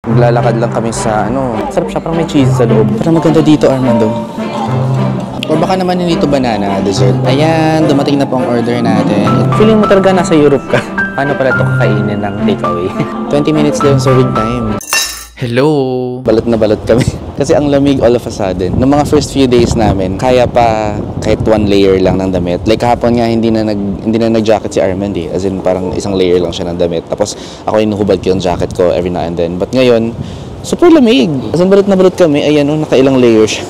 Maglalakad lang kami sa sarap siya, parang may cheese sa loob. Parang maganda dito, Armando. Or baka naman hindi ito banana dessert. Ayan, dumating na po ang order natin. Feeling mo talaga nasa Europe ka. Paano pala ito kakainin ng takeaway? 20 minutes daw yung serving time. Hello! Balot na balot kami. Kasi ang lamig all of a sudden. Noong mga first few days namin, kaya pa kahit one layer lang ng damit. Like kahapon nga, hindi na nag-jacket si Armand eh. As in, parang isang layer lang siya ng damit. Tapos ako inuhubad ko yung jacket ko every now and then. But ngayon, super lamig. As in, balot na balot kami. Ayan, nakailang layers siya.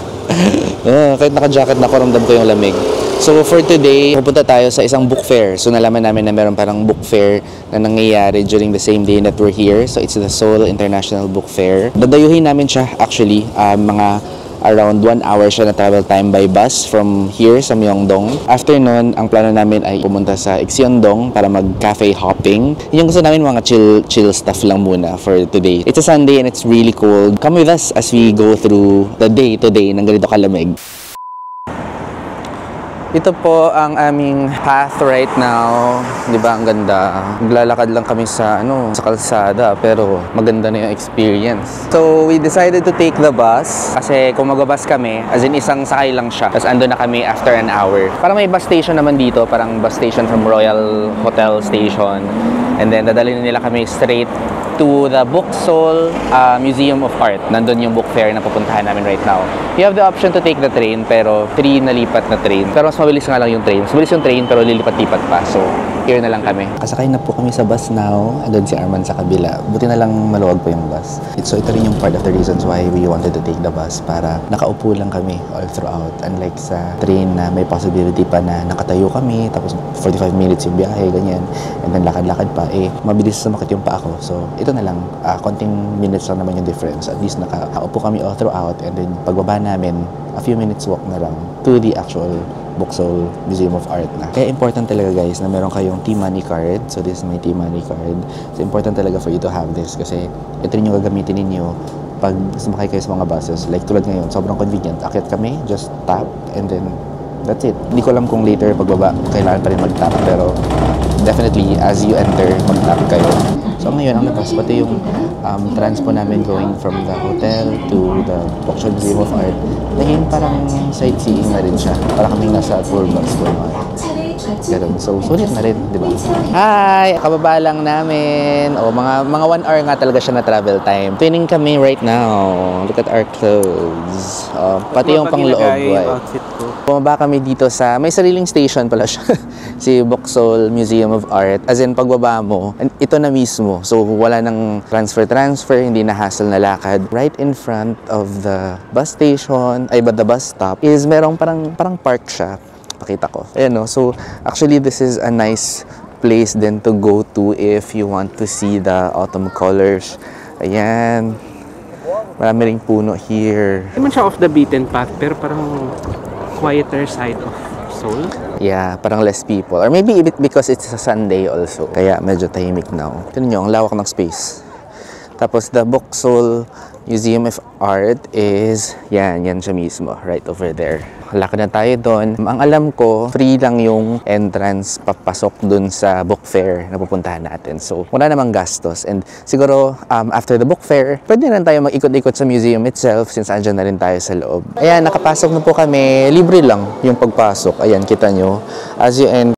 Kahit naka-jacket na ako, ramdam ko yung lamig. So for today, pupunta tayo sa isang book fair. So nalaman namin na meron parang book fair na nangyayari during the same day that we're here. So it's the Seoul International Book Fair. Dadayuhin namin siya actually, mga around 1 hour siya na travel time by bus from here sa Myeongdong. After nun, ang plano namin ay pumunta sa Ikseondong para mag-cafe hopping. Yung gusto namin mga chill stuff lang muna for today. It's a Sunday and it's really cold. Come with us as we go through the day today ng ganito kalamig. Ito po ang aming path right now. Di ba, ang ganda. Maglalakad lang kami sa kalsada, pero maganda na yung experience. So, we decided to take the bus. Kasi kung mag-bus kami, as in isang sakay lang siya. Tapos ando na kami after an hour. Parang may bus station naman dito. Parang bus station from Royal Hotel Station. And then, dadalhin nila kami straight to the Seoul Museum of Art. Nandun yung book fair na pupuntahan namin right now. You have the option to take the train, pero 3 na lipat na train. Pero mas mabilis nga lang yung train. Mas mabilis yung train, pero lilipat-lipat pa. So, here na lang kami. Kasakay na po kami sa bus now. Andun si Arman sa kabila. Buti na lang maluwag po yung bus. So, ito rin yung part of the reasons why we wanted to take the bus. Para nakaupo lang kami all throughout. Unlike sa train na may possibility pa na nakatayo kami, tapos 45 minutes yung biyahe, ganyan. And then lakad-lakad pa. Mabilis sumakit yung pa ako. So, ito na lang. Konting minutes lang naman yung difference. At least nakaupo kami all throughout. And then, pagbaba namin, a few minutes walk na lang to the actual Seoul Museum of Art na. Kaya important talaga guys na meron kayong T-Money card. So this is my T-Money card. So important talaga for you to have this kasi ito rin yung gagamitin ninyo pag sumakay kayo sa mga buses. Like tulad ngayon, sobrang convenient. Akyat kami, just tap and then that's it. Hindi ko alam kung later pagbaba kailangan pa rin mag-tap pero definitely as you enter, mag-tap kayo. So ngayon, ang labas, pati yung transpo namin going from the hotel to the Seoul Museum of Art, naging parang sightseeing na rin siya. Para kaming nasa tour bus naman. Ganun. So, sulit na rin, di ba? Hi! Kababa lang namin. Mga 1 hour nga talaga siya na travel time. Twinning kami right now. Look at our clothes. Pati yung pangloob. Bumaba kami dito sa, may sariling station pala siya. Si Seoul Museum of Art. As in, pagbaba mo, ito na mismo. So, wala nang transfer, hindi na hassle na lakad. Right in front of the bus station, the bus stop, is merong parang park siya. Pakita ko. Ayan, no? So, actually, this is a nice place then to go to if you want to see the autumn colors. Ayan. Marami ring puno here. Hindi man siya off the beaten path, pero parang quieter side of Seoul. Yeah, parang less people. Or maybe because it's a Sunday also. Kaya medyo tahimik now. Tignan nyo, ang lawak ng space. Tapos the Seoul Museum of Art is, yan siya mismo, right over there. Lakad na tayo doon. Ang alam ko, free lang yung entrance papasok dun sa book fair na pupuntahan natin. So, wala namang gastos. And siguro, after the book fair, pwede na tayo mag-ikot-ikot sa museum itself since andyan na rin tayo sa loob. Ayan, nakapasok na po kami. Libre lang yung pagpasok. Ayan, kita nyo. As you enter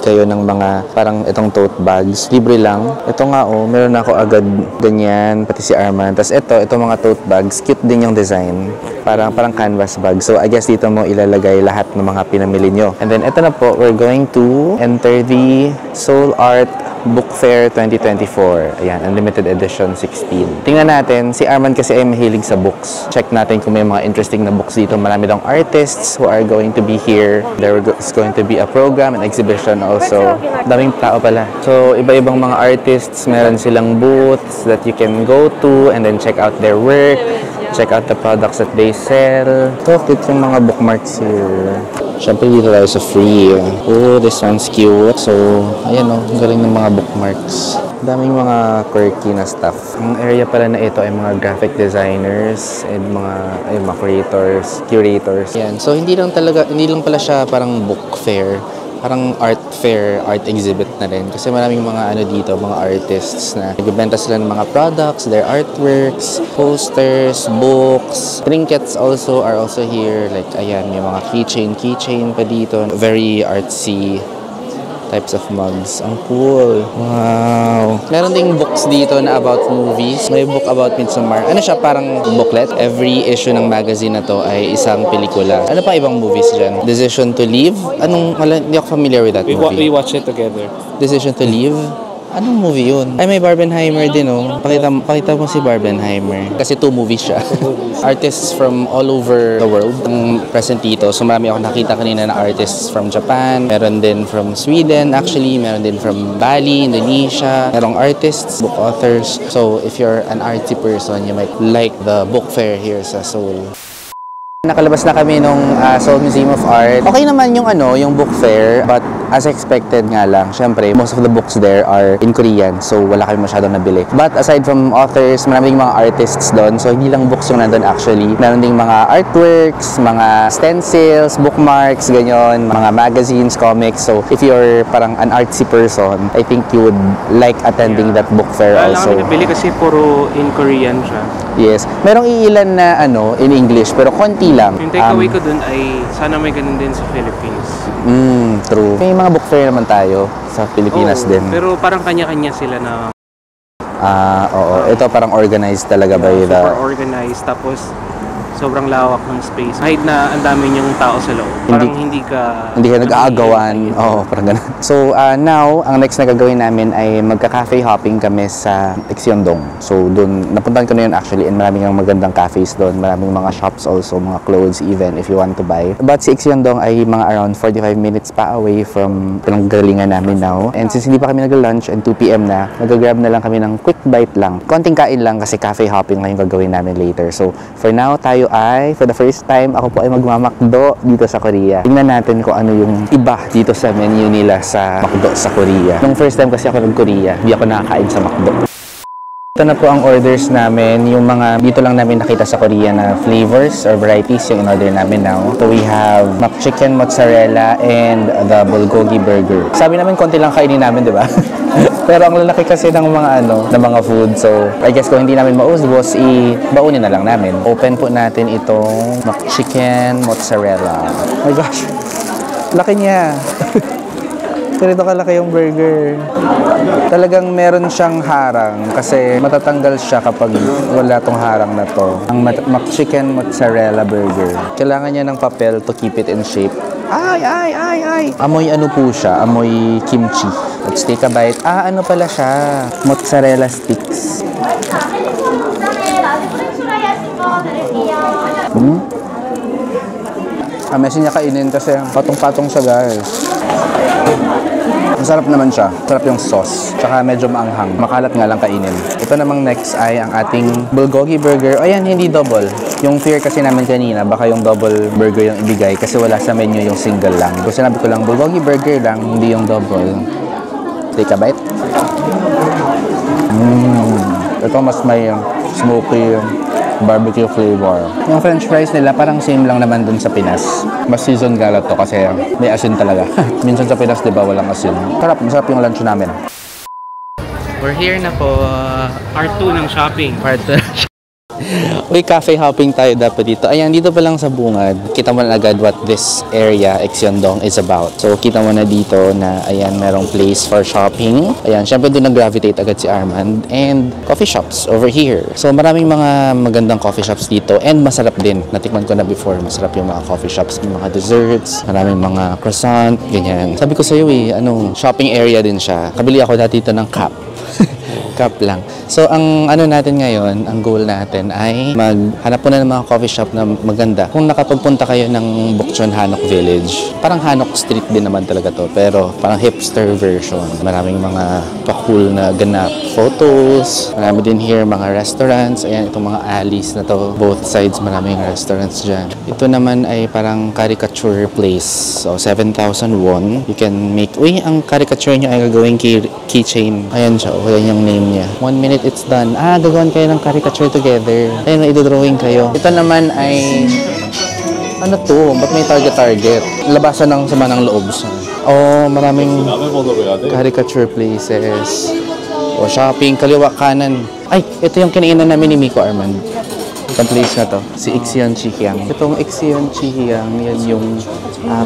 kayo ng mga parang itong tote bags, libre lang. Ito nga meron ako agad ganyan, pati si Arman. Tapos ito mga tote bags, cute din yung design. Parang canvas bag. So I guess dito mo ilalagay lahat ng mga pinamili nyo. And then ito na po, we're going to enter the Seoul Art Book Fair 2024. Ayan, Unlimited Edition 16. Tingnan natin, si Arman kasi ay mahilig sa books. Check natin kung may mga interesting na books dito. Marami daw artists who are going to be here. There is going to be a program and exhibition also. Daming tao pala. So, iba-ibang mga artists, meron silang booths that you can go to and then check out their work. Check out the products that they sell. Ito, cute yung mga bookmarks here. Siyempre dito tayo sa free. Oh, this one's cute. So, ayan galing ng mga bookmarks. Daming mga quirky na stuff. Ang area pala na ito ay mga graphic designers and mga curators. Ayan. So, hindi lang pala siya parang book fair. parang art fair, art exhibit na rin. Kasi maraming mga ano dito, mga artists na nagbebenta sila ng mga products, their artworks, posters, books, trinkets also are also here. Like, ayan, may mga keychain pa dito. Very artsy types of mugs. Ang cool. Wow. Meron ding books dito na about movies. May book about Midsommar. Ano siya? Parang booklet. Every issue ng magazine na to ay isang pelikula. Ano pa ibang movies dyan? Decision to Leave? Hindi ako familiar with that movie. We watch it together. Decision to Leave? Anong movie yun? Ay, may Barbenheimer din, oh. Pakita mo si Barbenheimer. Kasi 2 movies siya. Artists from all over the world ang present dito. So, marami ako nakita kanina na artists from Japan. Meron din from Sweden, actually. Meron din from Bali, Indonesia. Merong artists, book authors. So, if you're an artsy person, you might like the book fair here sa Seoul. Nakalabas na kami nung Seoul Museum of Art. Okay naman yung book fair, but as expected nga lang, syempre, most of the books there are in Korean, so wala kami masyadong nabili. But aside from authors, maraming mga artists doon, so hindi lang books yung nandun actually. Meron ding mga artworks, mga stencils, bookmarks, ganyan, mga magazines, comics. So if you're parang an artsy person, I think you would like attending that book fair Wala also. kami nabili kasi puro in Korean siya. Yes. Merong iilan na in English, pero konti lang. Yung takeaway ko dun ay sana may ganun din sa Philippines. True. May mga book fair naman tayo sa Pilipinas din. Pero parang kanya-kanya sila na Oo. Ito parang organized talaga by the... super organized. Tapos sobrang lawak ng space. Kahit na ang dami niyong tao sa loob. Parang hindi ka nag-aagawan. Oo, parang ganun. So, now, ang next na gagawin namin ay magka-cafe hopping kami sa Exyondong. So, doon, napuntahan ko na yun actually, and maraming magandang cafes doon. Maraming mga shops also, mga clothes even if you want to buy. But si Exyondong ay mga around 45 minutes pa away from pinanggalingan namin now. And since hindi pa kami nag-lunch and 2 p.m. na, mag-grab na lang kami ng quick bite lang. Konting kain lang kasi cafe hopping lang yung gagawin namin later. So, for now, tayo ay, for the first time, ako po ay magmamakdo dito sa Korea. Tingnan natin kung ano yung iba dito sa menu nila sa McDo sa Korea. Nung first time kasi ako nag-Korea, hindi ako nakakain sa McDo. Ito na po ang orders namin, yung mga dito lang namin nakita sa Korea na flavors or varieties yung in-order namin now. So we have McChicken, mozzarella, and the bulgogi burger. Sabi namin konti lang kainin namin, di ba? Pero ang lalaki kasi ng mga ng mga food. So I guess kung hindi namin maubos, baunin na lang namin. Open po natin itong McChicken, mozzarella. Oh my gosh, laki niya. Ganito kalaki yung burger. Talagang meron siyang harang kasi matatanggal siya kapag wala tong harang na to. Ang McChicken mozzarella burger. Kailangan niya ng papel to keep it in shape. Ay! Amoy ano po siya? Amoy kimchi. Let's take a bite. Ano pala siya? Mozzarella sticks. Mesin niya kainin kasi patong-patong siya, guys. Masarap naman siya. Sarap yung sauce. Tsaka medyo maanghang. Makalat nga lang kainin. Ito namang next ay ang ating bulgogi burger. Ayan, hindi double. Yung fear kasi namin kanina, baka yung double burger yung ibigay kasi wala sa menu yung single lang. So sinabi ko lang, bulgogi burger lang, hindi yung double. Take a bite. Ito mas may smoky barbecue flavor. Yung french fries nila parang same lang naman dun sa Pinas. Mas season gala to kasi may asin talaga. Minsan sa Pinas, di ba, walang asin. Masarap yung lunch namin. We're here na po. Part 2 ng shopping. Part 2. Uy, cafe hopping tayo dapat dito. Ayan, dito pa lang sa bungad, kita mo na agad what this area, Exyondong, is about. So, kita mo na dito na, ayan, merong place for shopping. Ayan, syempre doon nag-gravitate agad si Armand. And coffee shops over here. So, maraming mga magandang coffee shops dito. And masarap din. Natikman ko na before. Masarap yung mga coffee shops. May mga desserts. Maraming mga croissant. Ganyan. Sabi ko sa'yo shopping area din siya. Kabili ako dati ito ng cup. Cup lang. So, ang natin ngayon, ang goal natin ay maghanap po na ng mga coffee shop na maganda. Kung nakapagpunta kayo ng Bukchon Hanok Village, parang Hanok Street din naman talaga to, pero parang hipster version. Maraming mga pa-cool na ganap photos. Marami din here mga restaurants. Ayan, itong mga alleys na to. Both sides, maraming restaurants dyan. Ito naman ay parang caricature place. So, 7,000 won. You can make, ang caricature nyo ay gagawing keychain. Ayan siya. Ayan yung name niya. 1 minute, it's done. Gagawin kayo ng caricature together. Ayun, idodrawing kayo. Ito naman ay Ano to? Ba't may target? Labasan ng sama ng loob siya. Oh, maraming caricature places. O, shopping, kaliwa, kanan. Ay, ito yung kinainan namin ni Miko Armand. Itong place na to, si Ixian Chikiang. Itong Ixian Chikiang, yan yung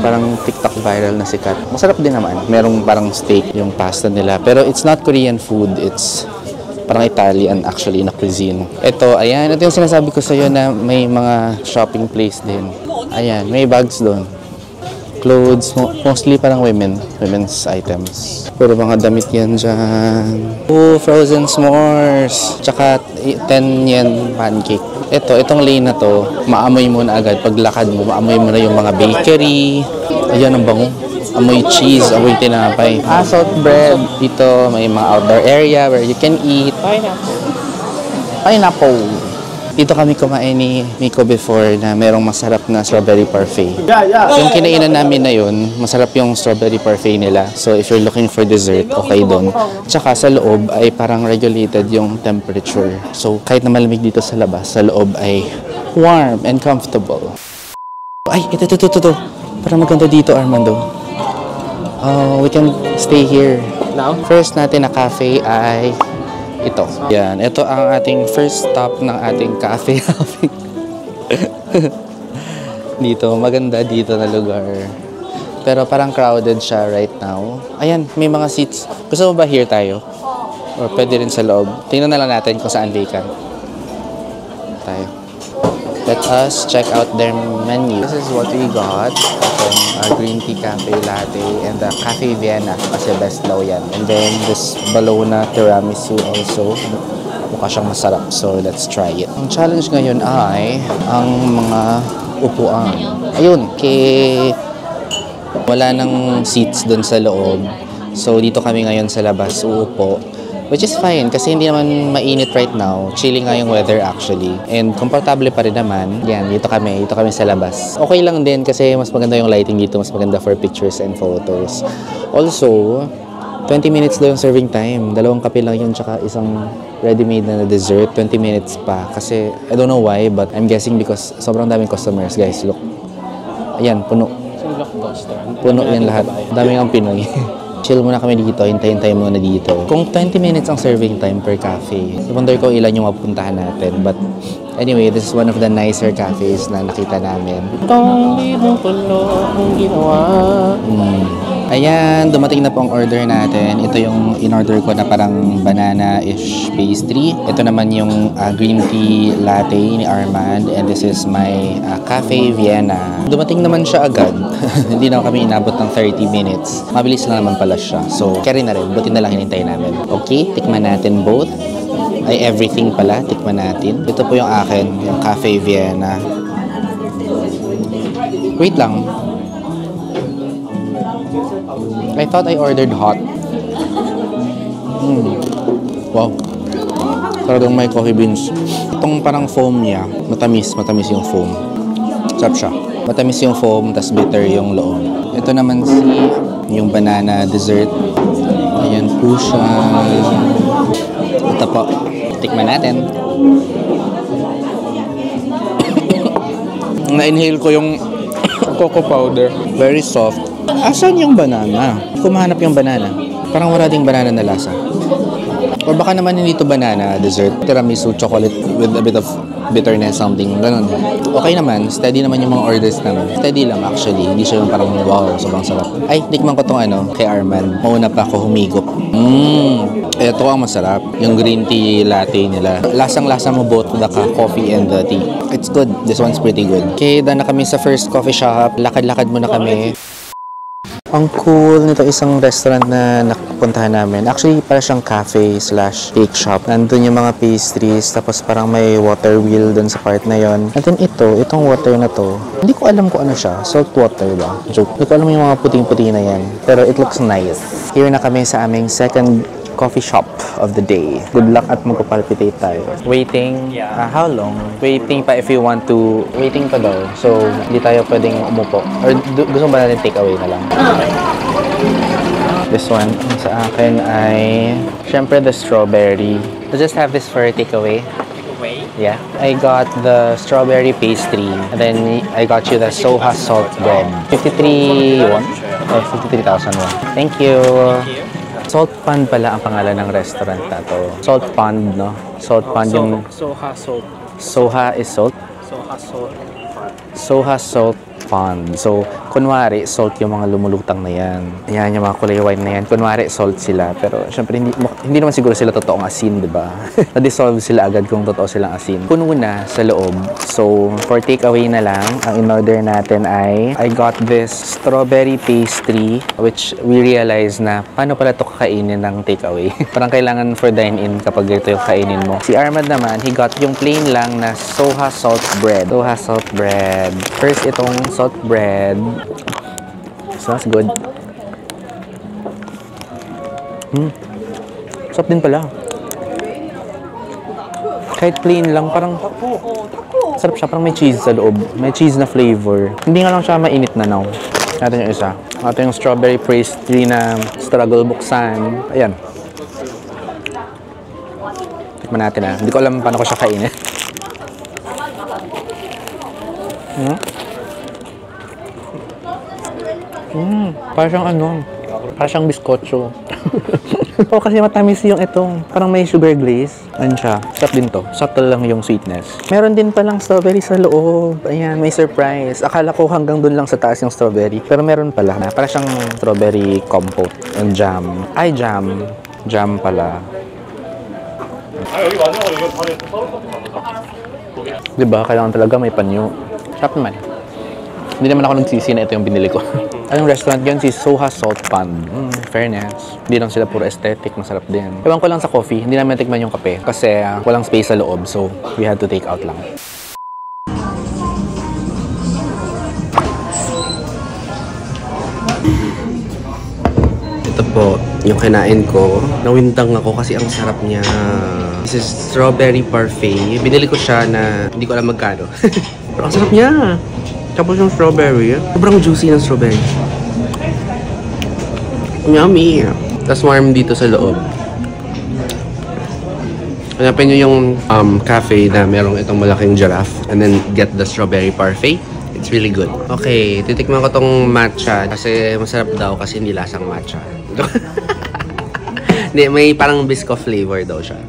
parang TikTok viral na sikat. Masarap din naman. Merong parang steak yung pasta nila. Pero it's not Korean food, it's parang Italian actually na cuisine. Ito, ayan. Ito yung sinasabi ko sa'yo na may mga shopping place din. Ayan, may bags doon. Clothes, mostly parang women's items. Puro mga damit yan dyan. Oh, frozen s'mores. Tsaka 10 yen pancake. Itong lane na to, maamoy mo na agad. Paglakad mo, maamoy mo na yung mga bakery. Ayan, ang bango. Amoy cheese, amoy tinapay. Salt bread. Dito, may mga outdoor area where you can eat. Pineapple. Dito kami kumain ni Miko before na merong masarap na strawberry parfait. Yung kinainan namin na yun, masarap yung strawberry parfait nila. So if you're looking for dessert, okay doon. Tsaka sa loob ay parang regulated yung temperature. So kahit na malamig dito sa labas, sa loob ay warm and comfortable. Ay, ito. Parang maganda dito, Armando. We can stay here. Now? First natin na cafe ay ito. Yan. Ito ang ating first stop ng ating cafe. Dito. Maganda dito na lugar. Pero parang crowded siya right now. Ayan. May mga seats. Gusto mo ba here tayo? Or pwede rin sa loob? Tingnan na lang natin kung saan vacant. Tayo. Let us check out their menu. This is what we got. Our green tea cafe latte and the cafe Vienna kasi best daw yan. And then this Bologna tiramisu also. Mukha siyang masarap. So let's try it. Ang challenge ngayon ay ang mga upuan. Ayun, wala nang seats dun sa loob. So dito kami ngayon sa labas uupo. Which is fine kasi hindi naman mainit right now. Chilling nga yung weather actually. And komportable pa rin naman. Yan, dito kami sa labas. Okay lang din kasi mas maganda yung lighting dito. Mas maganda for pictures and photos. Also, 20 minutes daw yung serving time. 2 kape lang yun tsaka isang ready-made na dessert. 20 minutes pa. Kasi, I don't know why, but I'm guessing because sobrang daming customers. Guys, look. Ayan, puno. Puno yan lahat. Daming ang Pinoy. Chill muna kami dito, hintayin tayo muna dito. Kung 20 minutes ang serving time per cafe, I wonder ko ilan yung mapuntahan natin. But anyway, this is one of the nicer cafes na nakita namin. Ayan, dumating na po ang order natin. Ito yung in-order ko na parang banana-ish pastry. Ito naman yung green tea latte ni Armand. And this is my Cafe Vienna. Dumating naman siya agad. Hindi na kami inabot ng 30 minutes. Mabilis lang naman pala siya. So, carry na rin. Buti na lang hinintay namin. Okay, tikman natin both. Ay, everything pala. Tikman natin. Ito po yung akin, yung Cafe Vienna. Wait lang. I thought I ordered hot. Wow. Talagang may coffee beans. Itong parang foam niya, matamis yung foam. Sarap siya. Matamis yung foam, tas bitter yung loob. Ito naman yung banana dessert. Ayan po siya. Ito po. Tikman natin. Na-inhale ko yung cocoa powder. Very soft. Asan yung banana? Kumahanap yung banana. Parang wala ding banana na lasa. Or baka naman hindi ito banana dessert. Tiramisu chocolate with a bit of bitterness, something. Ganun. Okay naman. Steady naman yung mga orders namin. Steady lang actually. Hindi siya yung parang wow, sobrang sarap. Ay, tikman ko tong kay Arman. Mauna pa ako humigop. Ito ang masarap. Yung green tea latte nila. Lasang-lasa mo both the coffee and the tea. It's good. This one's pretty good. Okay, done na kami sa first coffee shop. Lakad-lakad muna kami. Ang cool nito isang restaurant na napuntahan namin. Actually, para siyang cafe/cake shop. Nandun yung mga pastries, tapos parang may water wheel dun sa part na yon. And then itong water na to, hindi ko alam kung ano siya. Salt water ba? Joke. Hindi ko alam yung mga puting-puti na yan. Pero it looks nice. Here na kami sa aming second coffee shop of the day. Good luck at magpapalpitate tayo. Waiting. How long? Waiting pa if you want to. Waiting pa daw. So, hindi tayo pwedeng umupo. Or gusto ba natin take away na lang? This one, sa akin ay, syempre the strawberry. I'll just have this for a takeaway. takeaway. Yeah. I got the strawberry pastry. And then I got you the soha salt bread. 53 won? Oh, 53,000 won. Thank you. Salt Pond pala ang pangalan ng restaurant na to. Salt Pond, no? Salt Pond yung... Soha salt. Soha is salt? Soha salt. Soha Salt Pond. So, kunwari, salt yung mga lumulutang na yan. Yan, yung mga kulay wine na yan. Kunwari, salt sila. Pero, syempre, hindi naman siguro sila totoong asin, di ba? Na-dissolve sila agad kung totoo silang asin. Puno na sa loob. So, for takeaway na lang, ang in-order natin ay, I got this strawberry pastry, which we realize na, paano pala ito kakainin ng takeaway? Parang kailangan for dine-in kapag ito yung kainin mo. Si Armand naman, he got yung plain lang na soha salt bread. Soha salt bread. First, itong salt bread. Smells good. Sarap din pala. Kahit plain lang, parang sarap siya. Parang may cheese sa loob. May cheese na flavor. Hindi nga lang siya mainit na now. Natin yung isa. Ito yung strawberry pastry na struggle buksan. Ayan. Tikman natin ah. Hindi ko alam paano ko siya kainin. Parang siyang ano, parang siyang biskotso. O kasi matamis yung itong, parang may sugar glaze. Ano siya? Sarap din to. Subtle lang yung sweetness. Meron din palang strawberry sa loob. Ayan, may surprise. Akala ko hanggang dun lang sa taas yung strawberry. Pero meron pala na. Parang siyang strawberry compote and jam. Ay, jam. Jam pala. Diba? Kailangan talaga may panyo. Sarap naman. Hindi naman ako nagsisi na ito yung binili ko. Anong restaurant yun? Si Soha Salt Pond. Fairness. Hindi lang sila puro aesthetic. Masarap din. Ewan ko lang sa coffee. Hindi namin tikman yung kape. Kasi walang space sa loob. So, we had to take out lang. Ito po, yung kinain ko. Nawintang ako kasi ang sarap niya. This is strawberry parfait. Binili ko siya na hindi ko alam magkano. Pero ang sarap niya. Tapos yung strawberry, sobrang juicy ng strawberry. Yummy! Tapos warm dito sa loob. Hanapin nyo yung cafe na merong itong malaking giraffe and then get the strawberry parfait. It's really good. Okay, titikman ko tong matcha kasi masarap daw kasi hindi lasang matcha. Hindi, may parang biscoff flavor daw siya.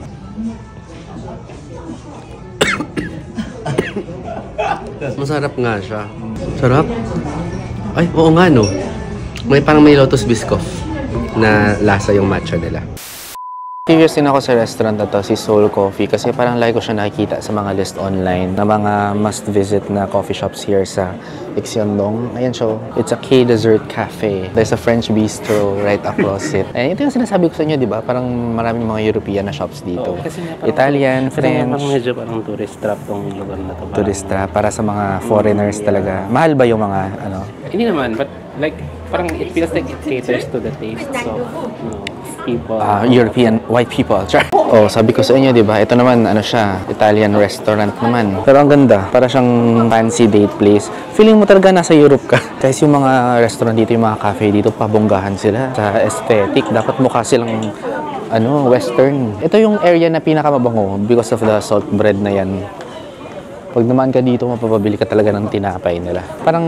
Masarap nga siya. Sarap. Ay, oo nga no. May Lotus Biscoff na lasa yung matcha nila. Curious din ako sa restaurant na to, si Seoul Coffee, kasi parang like ko siya nakikita sa mga list online na mga must-visit na coffee shops here sa Ikseondong. Ayan siya. It's a K-dessert cafe. There's a French bistro right across it. Eh, ito yung sinasabi ko sa inyo, di ba? Parang maraming mga European na shops dito. Italian, French. Parang medyo parang tourist trap tong lugar na to. Tourist trap, para sa mga foreigners talaga. Mahal ba yung mga ano? Hindi naman, but like, parang it feels like it caters to the tastes of, you know, people. European white people. Oh, sabi ko sa inyo, di ba? Ito naman, ano siya, Italian restaurant naman. Pero ang ganda, para siyang fancy date place. Feeling mo talaga nasa Europe ka. Kasi yung mga restaurant dito, yung mga cafe dito, pabonggahan sila sa aesthetic. Dapat mukha silang ano, western. Ito yung area na pinakamabango because of the salt bread na yan. Pag naman ka dito, mapapabili ka talaga ng tinapay nila. Parang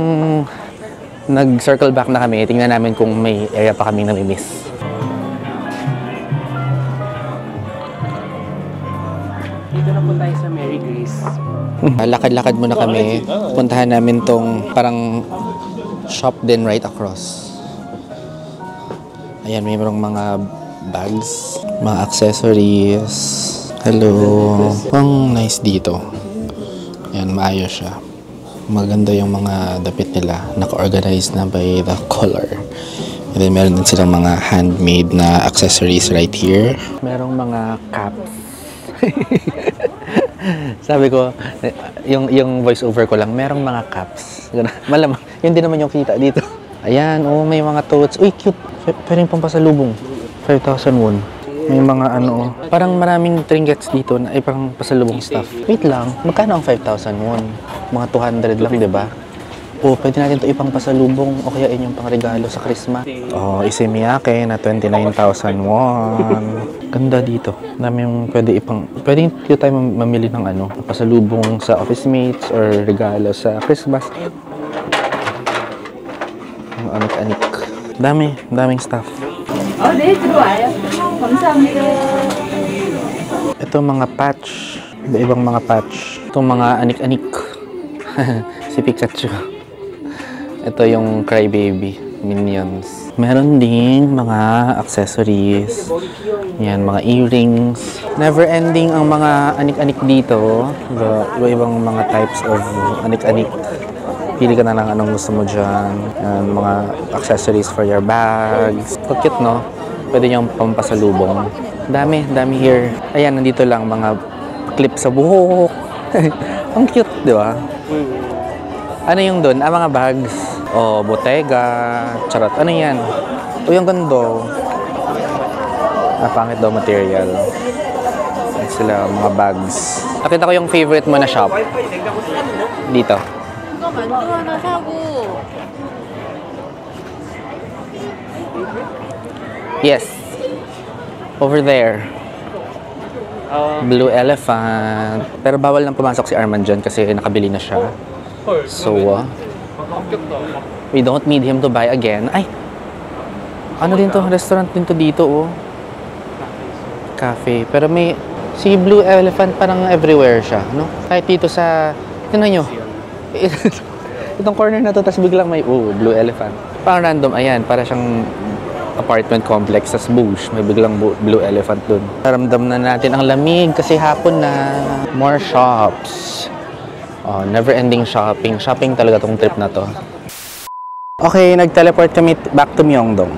nag-circle back na kami. Tingnan namin kung may area pa kami nami-miss. Dito na po tayo sa Mary Grace. Lakad-lakad muna kami. Puntahan namin tong parang shop din right across. Ayan, may mga bags, mga accessories. Hello. Ang nice dito. Ayan, maayos siya. Maganda yung mga dapit nila. Naka-organize na by the color. And then meron din silang mga handmade na accessories right here. Merong mga caps. Sabi ko, yung voice over ko lang, merong mga caps. Malamang, yun din naman yung kita dito. Ayan, oh, may mga totes. Uy, cute. Pero yung pampasalubong. 5,000 won. May mga ano, parang maraming trinkets dito na ay parang pasalubong stuff. Wait lang, magkano ang 5,000 won? Mga 200 lang, di ba? Oh, pwede natin ito ipang pasalubong o kaya inyong pangregalo sa Christmas. Oh, isi Miyake na 29,000 won. Ganda dito. Dami yung pwede ipang... Pwede dito tayo mamili ng ano, pasalubong sa office mates or regalo sa Christmas. Ang anik-anik. Daming stuff. 네, 들어와요. 감사합니다. Ito mga patch. Iba-ibang mga patch. Itong mga anik-anik. Si Pikachu. Ito yung Crybaby Minions. Meron din mga accessories. Yan, mga earrings. Never ending ang mga anik-anik dito. Iba-ibang mga types of anik-anik. Pili ka na lang anong gusto mo dyan. Yan, mga accessories for your bags. Cute, no? Pwede niyong pampasalubong. Dami here. Ayan, nandito lang mga clip sa buhok. Ang cute, di ba? Ano yung doon? Mga bags. O, Bottega. Charot. Ano yan? O, yung gando. Pangit daw material. Ayan sila, mga bags. Nakita ko yung favorite mo na shop. Dito. 이거 만두 하나 사고. Yes. Over there. Blue Elephant. Pero bawal lang pumasok si Arman dyan kasi nakabili na siya. So, we don't need him to buy again. Ay! Ano din to? Restaurant din to dito, oh. Cafe. Pero may... Si Blue Elephant parang everywhere siya, no? Kahit dito sa... Tignan nyo. Itong corner na to, tapos biglang may... Oh, Blue Elephant. Parang random. Ayan, para siyang apartment complex sa Bush. May biglang Blue Elephant dun. Naramdam na natin ang lamig kasi hapon na. More shops. Oh, never-ending shopping. Shopping talaga tong trip na to. Okay, nag-teleport kami back to Myeongdong.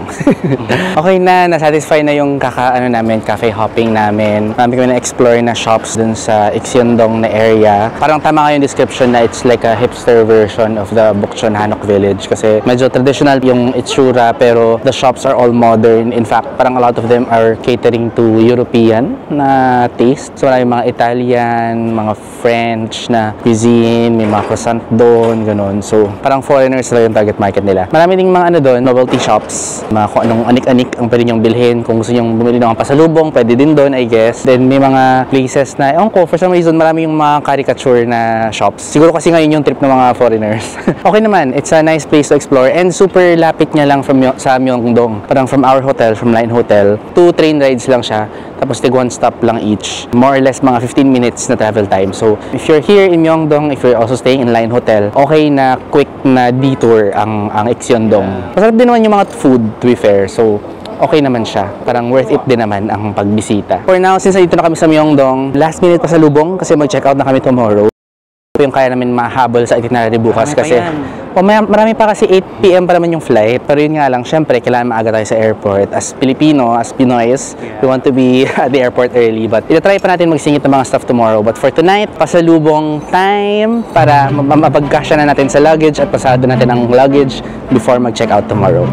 Okay na, nasatisfy na yung cafe hopping namin. Marami kami na-explore na shops dun sa Ikseondong na area. Parang tama nga yung description na it's like a hipster version of the Bukchon Hanok Village kasi medyo traditional yung itsura pero the shops are all modern. In fact, parang a lot of them are catering to European na taste. So, may mga Italian, mga French na cuisine, may mga croissant doon, ganun. So, parang foreigners na yung target market nila. Marami ding mga doon, novelty shops, mga kung anong anik-anik ang pwede nyong bilhin. Kung gusto nyong bumili ng pasalubong, pwede din doon, I guess. Then may mga places na, for some reason, marami yung mga caricature na shops. Siguro kasi ngayon yung trip ng mga foreigners. Okay naman, it's a nice place to explore and super lapit niya lang sa Myeongdong. Parang from our hotel, from Line Hotel, 2 train rides lang siya. Tapos tig 1 stop lang each. More or less mga 15 minutes na travel time. So, if you're here in Myeongdong, if you're also staying in Line Hotel, okay na quick na detour ang Ikseondong. Masarap din naman yung mga food, to be fair. So, okay naman siya. Parang worth it din naman ang pagbisita. For now, since dito na kami sa Myeongdong, last minute pasalubong kasi mag-check out na kami tomorrow. Yung kaya namin mahabol sa itinerary bukas kasi marami pa kasi 8 PM pa naman yung flight. Pero yun nga lang, syempre, kailangan maaga tayo sa airport. As Filipino, as Pinoys, we want to be at the airport early. But itatry pa natin magsingit ng mga stuff tomorrow. But for tonight, pasalubong time para mapagkasya na natin sa luggage at pasado natin ang luggage before mag-check out tomorrow.